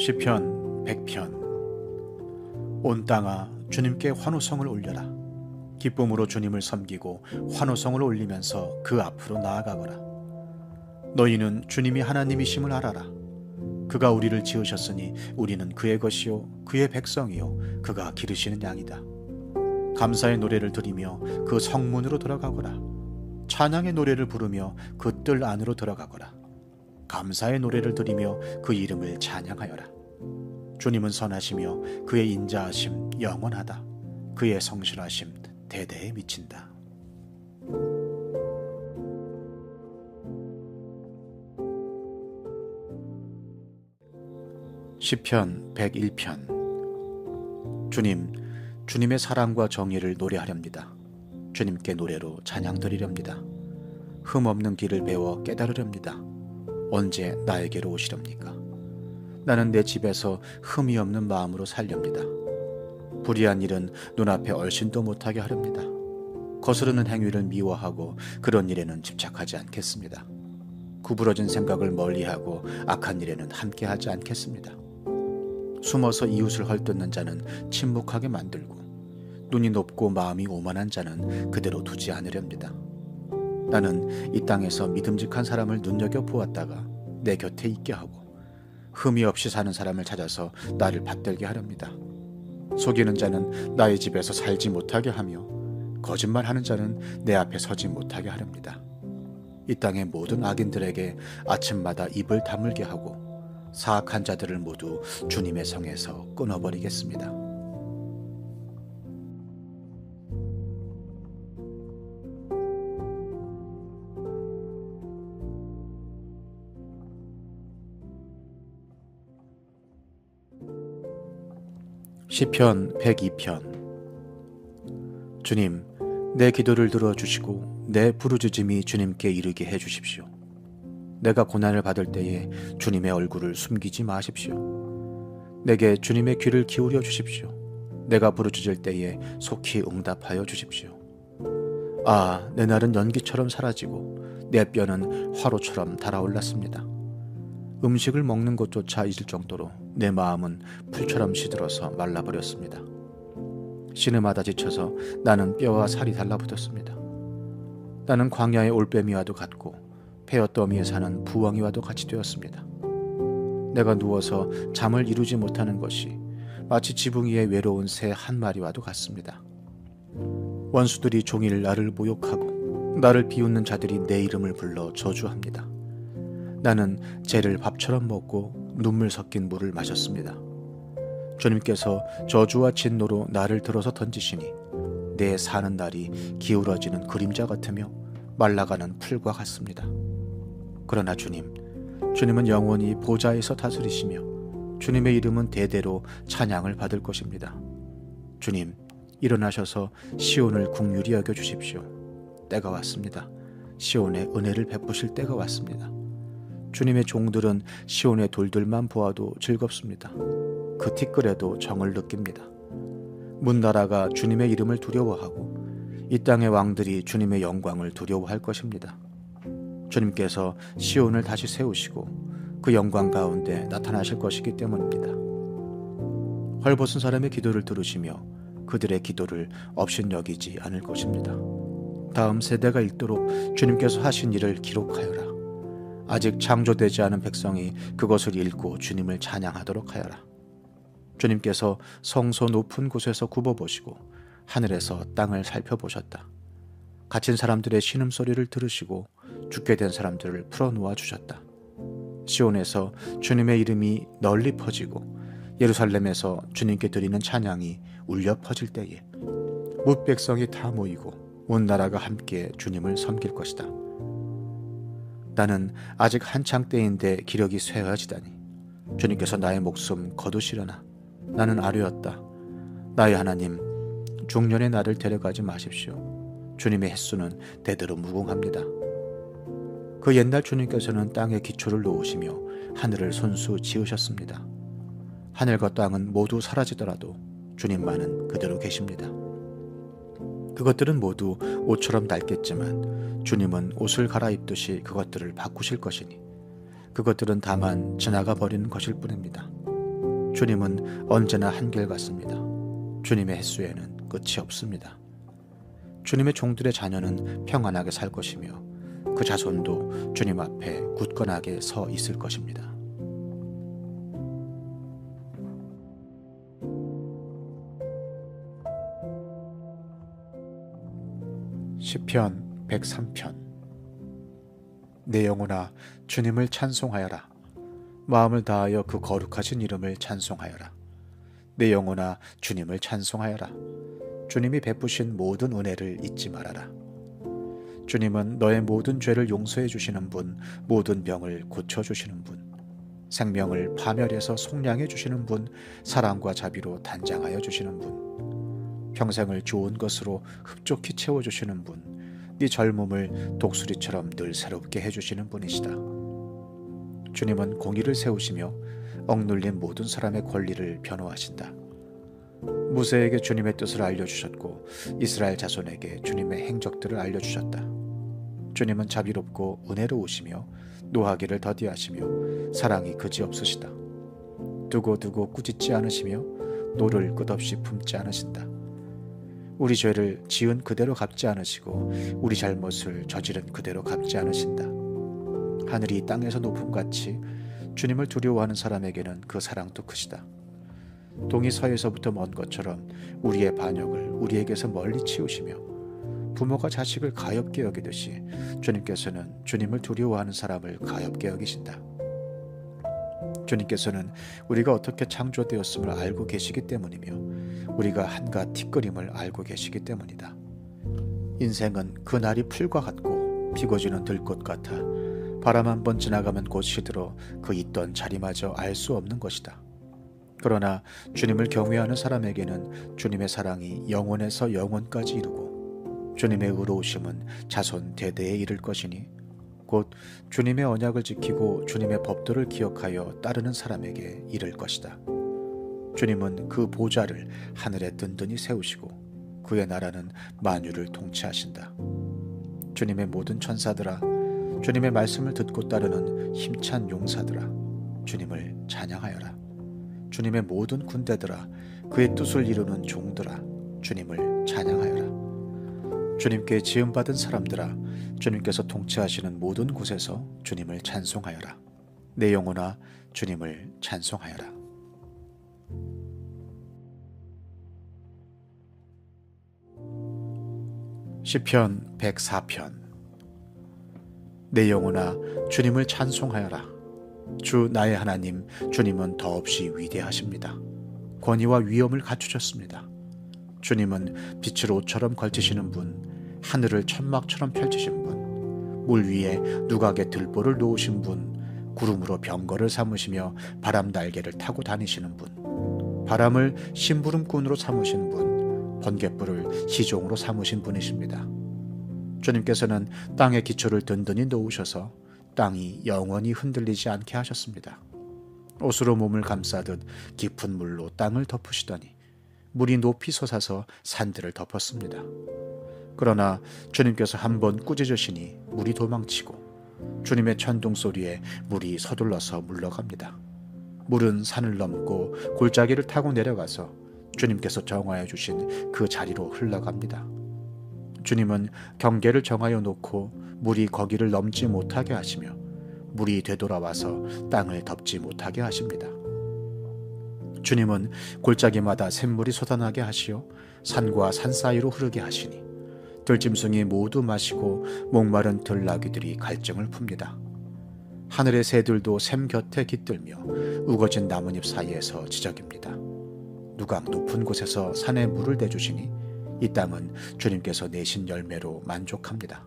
시편 100편. 온 땅아 주님께 환호성을 올려라. 기쁨으로 주님을 섬기고 환호성을 올리면서 그 앞으로 나아가거라. 너희는 주님이 하나님이심을 알아라. 그가 우리를 지으셨으니 우리는 그의 것이요 그의 백성이요 그가 기르시는 양이다. 감사의 노래를 드리며 그 성문으로 들어가거라. 찬양의 노래를 부르며 그 뜰 안으로 들어가거라. 감사의 노래를 드리며 그 이름을 찬양하여라. 주님은 선하시며 그의 인자하심 영원하다. 그의 성실하심 대대에 미친다. 시편 101편. 주님의 사랑과 정의를 노래하렵니다. 주님께 노래로 찬양 드리렵니다. 흠없는 길을 배워 깨달으렵니다. 언제 나에게로 오시렵니까? 나는 내 집에서 흠이 없는 마음으로 살렵니다. 불의한 일은 눈앞에 얼씬도 못하게 하렵니다. 거스르는 행위를 미워하고 그런 일에는 집착하지 않겠습니다. 구부러진 생각을 멀리하고 악한 일에는 함께하지 않겠습니다. 숨어서 이웃을 헐뜯는 자는 침묵하게 만들고 눈이 높고 마음이 오만한 자는 그대로 두지 않으렵니다. 나는 이 땅에서 믿음직한 사람을 눈여겨보았다가 내 곁에 있게 하고 흠이 없이 사는 사람을 찾아서 나를 받들게 하렵니다. 속이는 자는 나의 집에서 살지 못하게 하며 거짓말하는 자는 내 앞에 서지 못하게 하렵니다. 이 땅의 모든 악인들에게 아침마다 입을 다물게 하고 사악한 자들을 모두 주님의 성에서 끊어버리겠습니다. 시편 102편. 주님, 내 기도를 들어주시고 내 부르짖음이 주님께 이르게 해주십시오. 내가 고난을 받을 때에 주님의 얼굴을 숨기지 마십시오. 내게 주님의 귀를 기울여 주십시오. 내가 부르짖을 때에 속히 응답하여 주십시오. 아, 내 날은 연기처럼 사라지고 내 뼈는 화로처럼 달아올랐습니다. 음식을 먹는 것조차 잊을 정도로 내 마음은 풀처럼 시들어서 말라버렸습니다. 신음하다 지쳐서 나는 뼈와 살이 달라붙었습니다. 나는 광야의 올빼미와도 같고 폐어더미에 사는 부엉이와도 같이 되었습니다. 내가 누워서 잠을 이루지 못하는 것이 마치 지붕 위에 외로운 새 한 마리와도 같습니다. 원수들이 종일 나를 모욕하고 나를 비웃는 자들이 내 이름을 불러 저주합니다. 나는 재를 밥처럼 먹고 눈물 섞인 물을 마셨습니다. 주님께서 저주와 진노로 나를 들어서 던지시니 내 사는 날이 기울어지는 그림자 같으며 말라가는 풀과 같습니다. 그러나 주님은 영원히 보좌에서 다스리시며 주님의 이름은 대대로 찬양을 받을 것입니다. 주님, 일어나셔서 시온을 긍휼히 여겨 주십시오. 때가 왔습니다. 시온에 은혜를 베푸실 때가 왔습니다. 주님의 종들은 시온의 돌들만 보아도 즐겁습니다. 그 티끌에도 정을 느낍니다. 문나라가 주님의 이름을 두려워하고 이 땅의 왕들이 주님의 영광을 두려워할 것입니다. 주님께서 시온을 다시 세우시고 그 영광 가운데 나타나실 것이기 때문입니다. 헐벗은 사람의 기도를 들으시며 그들의 기도를 업신여기지 않을 것입니다. 다음 세대가 읽도록 주님께서 하신 일을 기록하여라. 아직 창조되지 않은 백성이 그것을 읽고 주님을 찬양하도록 하여라. 주님께서 성소 높은 곳에서 굽어보시고 하늘에서 땅을 살펴보셨다. 갇힌 사람들의 신음소리를 들으시고 죽게 된 사람들을 풀어놓아 주셨다. 시온에서 주님의 이름이 널리 퍼지고 예루살렘에서 주님께 드리는 찬양이 울려 퍼질 때에 뭇 백성이 다 모이고 온 나라가 함께 주님을 섬길 것이다. 나는 아직 한창 때인데 기력이 쇠어지다니 주님께서 나의 목숨 거두시려나. 나는 아뢰었다. 나의 하나님, 중년의 나를 데려가지 마십시오. 주님의 횟수는 대대로 무궁합니다. 그 옛날 주님께서는 땅에 기초를 놓으시며 하늘을 손수 지으셨습니다. 하늘과 땅은 모두 사라지더라도 주님만은 그대로 계십니다. 그것들은 모두 옷처럼 낡겠지만 주님은 옷을 갈아입듯이 그것들을 바꾸실 것이니 그것들은 다만 지나가 버리는 것일 뿐입니다. 주님은 언제나 한결같습니다. 주님의 횟수에는 끝이 없습니다. 주님의 종들의 자녀는 평안하게 살 것이며 그 자손도 주님 앞에 굳건하게 서 있을 것입니다. 시편 103편. 내 영혼아 주님을 찬송하여라. 마음을 다하여 그 거룩하신 이름을 찬송하여라. 내 영혼아 주님을 찬송하여라. 주님이 베푸신 모든 은혜를 잊지 말아라. 주님은 너의 모든 죄를 용서해 주시는 분, 모든 병을 고쳐 주시는 분, 생명을 파멸해서 속량해 주시는 분, 사랑과 자비로 단장하여 주시는 분, 평생을 좋은 것으로 흡족히 채워 주시는 분, 네 젊음을 독수리처럼 늘 새롭게 해 주시는 분이시다. 주님은 공의를 세우시며 억눌린 모든 사람의 권리를 변호하신다. 모세에게 주님의 뜻을 알려주셨고 이스라엘 자손에게 주님의 행적들을 알려주셨다. 주님은 자비롭고 은혜로우시며 노하기를 더디하시며 사랑이 그지없으시다. 두고두고 꾸짖지 않으시며 노를 끝없이 품지 않으신다. 우리 죄를 지은 그대로 갚지 않으시고 우리 잘못을 저지른 그대로 갚지 않으신다. 하늘이 땅에서 높음같이 주님을 두려워하는 사람에게는 그 사랑도 크시다. 동이 서에서부터 먼 것처럼 우리의 반역을 우리에게서 멀리 치우시며 부모가 자식을 가엾게 여기듯이 주님께서는 주님을 두려워하는 사람을 가엾게 여기신다. 주님께서는 우리가 어떻게 창조되었음을 알고 계시기 때문이며 우리가 한갓 티끌임을 알고 계시기 때문이다. 인생은 그날이 풀과 같고 피고지는 들꽃 같아 바람 한 번 지나가면 곧 시들어 그 있던 자리마저 알 수 없는 것이다. 그러나 주님을 경외하는 사람에게는 주님의 사랑이 영원에서 영원까지 이르고 주님의 의로우심은 자손 대대에 이를 것이니 곧 주님의 언약을 지키고 주님의 법도를 기억하여 따르는 사람에게 이를 것이다. 주님은 그 보좌를 하늘에 든든히 세우시고 그의 나라는 만유를 통치하신다. 주님의 모든 천사들아, 주님의 말씀을 듣고 따르는 힘찬 용사들아, 주님을 찬양하여라. 주님의 모든 군대들아, 그의 뜻을 이루는 종들아, 주님을 찬양하여라. 주님께 지음받은 사람들아, 주님께서 통치하시는 모든 곳에서 주님을 찬송하여라. 내 영혼아 주님을 찬송하여라. 시편 104편. 내 영혼아 주님을 찬송하여라. 주 나의 하나님 주님은 더없이 위대하십니다. 권위와 위엄을 갖추셨습니다. 주님은 빛을 옷처럼 걸치시는 분, 하늘을 천막처럼 펼치신 분, 물 위에 누각의 들보를 놓으신 분, 구름으로 병거를 삼으시며 바람 날개를 타고 다니시는 분, 바람을 심부름꾼으로 삼으신 분, 번갯불을 시종으로 삼으신 분이십니다. 주님께서는 땅의 기초를 든든히 놓으셔서 땅이 영원히 흔들리지 않게 하셨습니다. 옷으로 몸을 감싸듯 깊은 물로 땅을 덮으시더니 물이 높이 솟아서 산들을 덮었습니다. 그러나 주님께서 한번 꾸짖으시니 물이 도망치고 주님의 천둥 소리에 물이 서둘러서 물러갑니다. 물은 산을 넘고 골짜기를 타고 내려가서 주님께서 정하여 주신 그 자리로 흘러갑니다. 주님은 경계를 정하여 놓고 물이 거기를 넘지 못하게 하시며 물이 되돌아와서 땅을 덮지 못하게 하십니다. 주님은 골짜기마다 샘물이 솟아나게 하시어 산과 산 사이로 흐르게 하시니 들짐승이 모두 마시고 목마른 들나귀들이 갈증을 풉니다. 하늘의 새들도 샘 곁에 깃들며 우거진 나뭇잎 사이에서 지저깁니다. 누각 높은 곳에서 산에 물을 대주시니 이 땅은 주님께서 내신 열매로 만족합니다.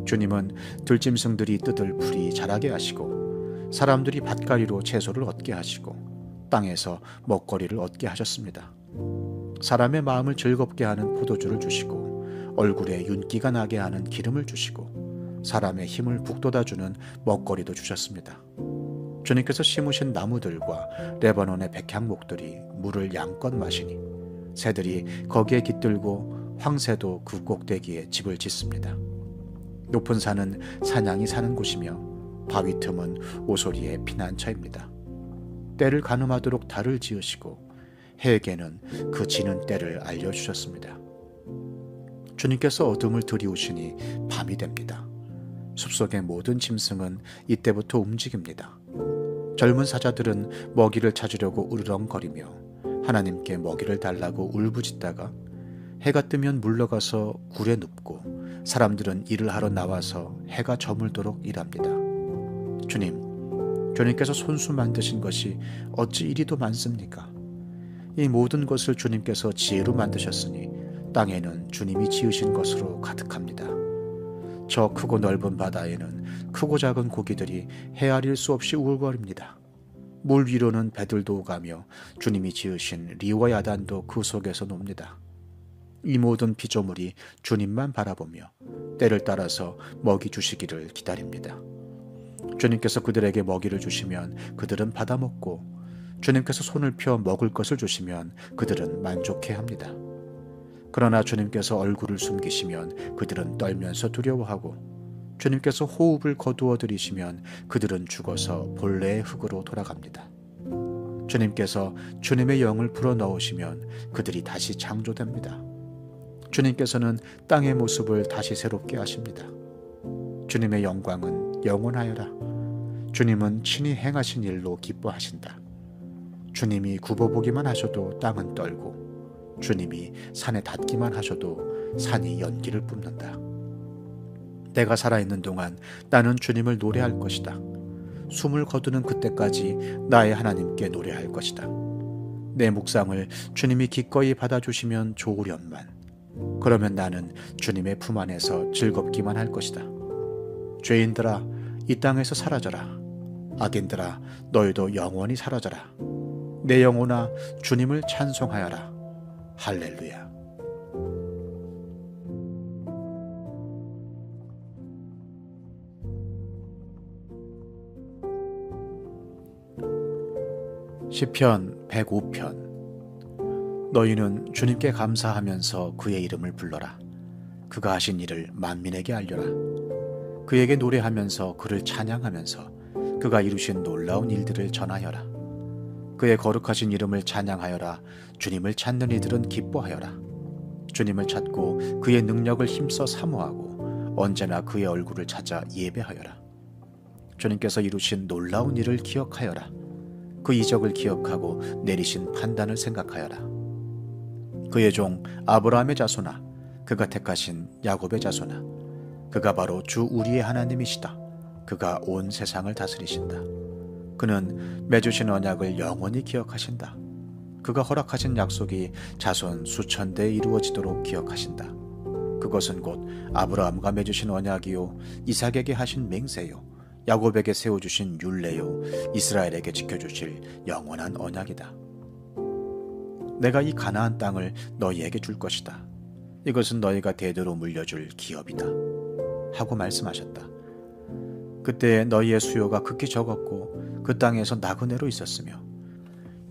주님은 들짐승들이 뜯을 풀이 자라게 하시고 사람들이 밭가리로 채소를 얻게 하시고 땅에서 먹거리를 얻게 하셨습니다. 사람의 마음을 즐겁게 하는 포도주를 주시고 얼굴에 윤기가 나게 하는 기름을 주시고 사람의 힘을 북돋아주는 먹거리도 주셨습니다. 주님께서 심으신 나무들과 레바논의 백향목들이 물을 양껏 마시니 새들이 거기에 깃들고 황새도 그 꼭대기에 집을 짓습니다. 높은 산은 사냥이 사는 곳이며 바위 틈은 오소리의 피난처입니다. 때를 가늠하도록 달을 지으시고 해에게는 그 지는 때를 알려주셨습니다. 주님께서 어둠을 들이우시니 밤이 됩니다. 숲속의 모든 짐승은 이때부터 움직입니다. 젊은 사자들은 먹이를 찾으려고 으르렁거리며 하나님께 먹이를 달라고 울부짖다가 해가 뜨면 물러가서 굴에 눕고 사람들은 일을 하러 나와서 해가 저물도록 일합니다. 주님께서 손수 만드신 것이 어찌 이리도 많습니까? 이 모든 것을 주님께서 지혜로 만드셨으니 땅에는 주님이 지으신 것으로 가득합니다. 저 크고 넓은 바다에는 크고 작은 고기들이 헤아릴 수 없이 우글거립니다. 물 위로는 배들도 오가며 주님이 지으신 리와 야단도 그 속에서 놉니다. 이 모든 피조물이 주님만 바라보며 때를 따라서 먹이 주시기를 기다립니다. 주님께서 그들에게 먹이를 주시면 그들은 받아먹고 주님께서 손을 펴 먹을 것을 주시면 그들은 만족해합니다. 그러나 주님께서 얼굴을 숨기시면 그들은 떨면서 두려워하고 주님께서 호흡을 거두어 들이시면 그들은 죽어서 본래의 흙으로 돌아갑니다. 주님께서 주님의 영을 불어넣으시면 그들이 다시 창조됩니다. 주님께서는 땅의 모습을 다시 새롭게 하십니다. 주님의 영광은 영원하여라. 주님은 친히 행하신 일로 기뻐하신다. 주님이 굽어보기만 하셔도 땅은 떨고 주님이 산에 닿기만 하셔도 산이 연기를 뿜는다. 내가 살아있는 동안 나는 주님을 노래할 것이다. 숨을 거두는 그때까지 나의 하나님께 노래할 것이다. 내 묵상을 주님이 기꺼이 받아주시면 좋으련만 그러면 나는 주님의 품 안에서 즐겁기만 할 것이다. 죄인들아 이 땅에서 사라져라. 악인들아 너희도 영원히 사라져라. 내 영혼아 주님을 찬송하여라. 할렐루야. 시편 105편. 너희는 주님께 감사하면서 그의 이름을 불러라. 그가 하신 일을 만민에게 알려라. 그에게 노래하면서 그를 찬양하면서 그가 이루신 놀라운 일들을 전하여라. 그의 거룩하신 이름을 찬양하여라. 주님을 찾는 이들은 기뻐하여라. 주님을 찾고 그의 능력을 힘써 사모하고 언제나 그의 얼굴을 찾아 예배하여라. 주님께서 이루신 놀라운 일을 기억하여라. 그 이적을 기억하고 내리신 판단을 생각하여라. 그의 종 아브라함의 자손아, 그가 택하신 야곱의 자손아, 그가 바로 주 우리의 하나님이시다. 그가 온 세상을 다스리신다. 그는 맺으신 언약을 영원히 기억하신다. 그가 허락하신 약속이 자손 수천 대에 이루어지도록 기억하신다. 그것은 곧 아브라함과 맺으신 언약이요 이삭에게 하신 맹세요 야곱에게 세워주신 율례요 이스라엘에게 지켜주실 영원한 언약이다. 내가 이 가나안 땅을 너희에게 줄 것이다. 이것은 너희가 대대로 물려줄 기업이다. 하고 말씀하셨다. 그때 너희의 수요가 극히 적었고 그 땅에서 나그네로 있었으며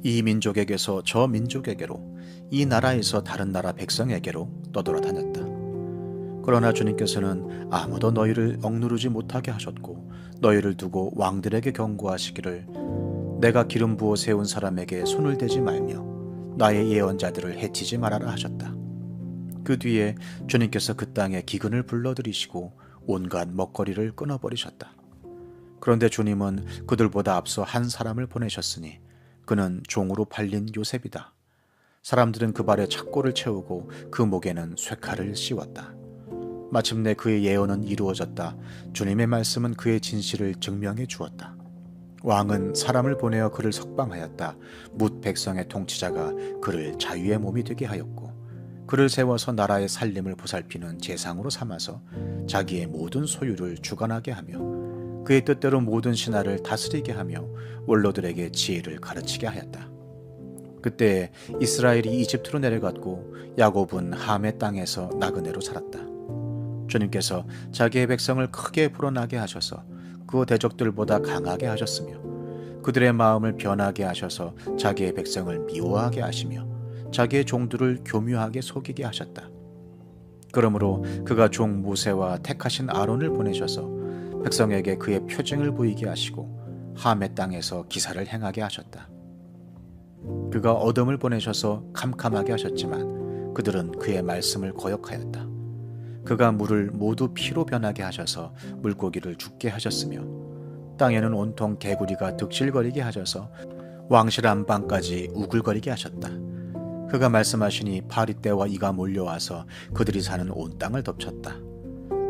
이 민족에게서 저 민족에게로 이 나라에서 다른 나라 백성에게로 떠돌아다녔다. 그러나 주님께서는 아무도 너희를 억누르지 못하게 하셨고 너희를 두고 왕들에게 경고하시기를 내가 기름 부어 세운 사람에게 손을 대지 말며 나의 예언자들을 해치지 말아라 하셨다. 그 뒤에 주님께서 그 땅에 기근을 불러들이시고 온갖 먹거리를 끊어버리셨다. 그런데 주님은 그들보다 앞서 한 사람을 보내셨으니 그는 종으로 팔린 요셉이다. 사람들은 그 발에 착고를 채우고 그 목에는 쇠칼을 씌웠다. 마침내 그의 예언은 이루어졌다. 주님의 말씀은 그의 진실을 증명해 주었다. 왕은 사람을 보내어 그를 석방하였다. 뭇 백성의 통치자가 그를 자유의 몸이 되게 하였고 그를 세워서 나라의 살림을 보살피는 제상으로 삼아서 자기의 모든 소유를 주관하게 하며 그의 뜻대로 모든 신하를 다스리게 하며 원로들에게 지혜를 가르치게 하였다. 그때 이스라엘이 이집트로 내려갔고 야곱은 함의 땅에서 나그네로 살았다. 주님께서 자기의 백성을 크게 불어나게 하셔서 그 대적들보다 강하게 하셨으며 그들의 마음을 변하게 하셔서 자기의 백성을 미워하게 하시며 자기의 종들을 교묘하게 속이게 하셨다. 그러므로 그가 종 모세와 택하신 아론을 보내셔서 백성에게 그의 표징을 보이게 하시고 함의 땅에서 기사를 행하게 하셨다. 그가 어둠을 보내셔서 캄캄하게 하셨지만 그들은 그의 말씀을 거역하였다. 그가 물을 모두 피로 변하게 하셔서 물고기를 죽게 하셨으며 땅에는 온통 개구리가 득실거리게 하셔서 왕실한 빵까지 우글거리게 하셨다. 그가 말씀하시니 파리떼와 이가 몰려와서 그들이 사는 온 땅을 덮쳤다.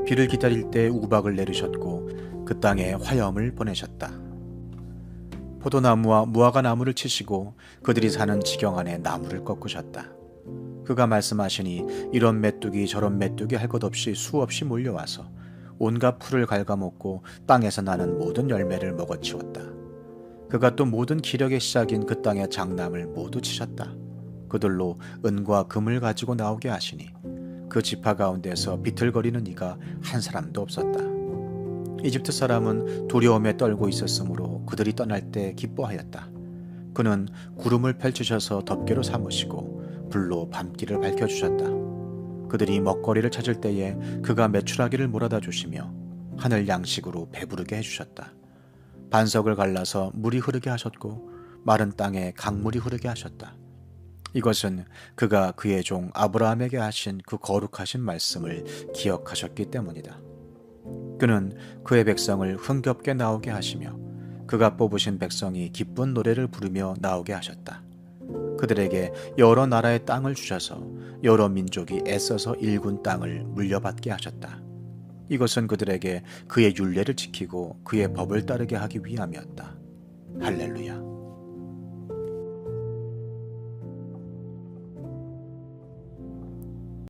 비를 기다릴 때 우박을 내리셨고 그 땅에 화염을 보내셨다. 포도나무와 무화과 나무를 치시고 그들이 사는 지경 안에 나무를 꺾으셨다. 그가 말씀하시니 이런 메뚜기 저런 메뚜기 할 것 없이 수없이 몰려와서 온갖 풀을 갉아먹고 땅에서 나는 모든 열매를 먹어치웠다. 그가 또 모든 기력의 시작인 그 땅의 장남을 모두 치셨다. 그들로 은과 금을 가지고 나오게 하시니 그 지파 가운데서 비틀거리는 이가 한 사람도 없었다. 이집트 사람은 두려움에 떨고 있었으므로 그들이 떠날 때 기뻐하였다. 그는 구름을 펼치셔서 덮개로 삼으시고 불로 밤길을 밝혀주셨다. 그들이 먹거리를 찾을 때에 그가 메추라기를 몰아다 주시며 하늘 양식으로 배부르게 해주셨다. 반석을 갈라서 물이 흐르게 하셨고 마른 땅에 강물이 흐르게 하셨다. 이것은 그가 그의 종 아브라함에게 하신 그 거룩하신 말씀을 기억하셨기 때문이다. 그는 그의 백성을 흥겹게 나오게 하시며 그가 뽑으신 백성이 기쁜 노래를 부르며 나오게 하셨다. 그들에게 여러 나라의 땅을 주셔서 여러 민족이 애써서 일군 땅을 물려받게 하셨다. 이것은 그들에게 그의 율례를 지키고 그의 법을 따르게 하기 위함이었다. 할렐루야.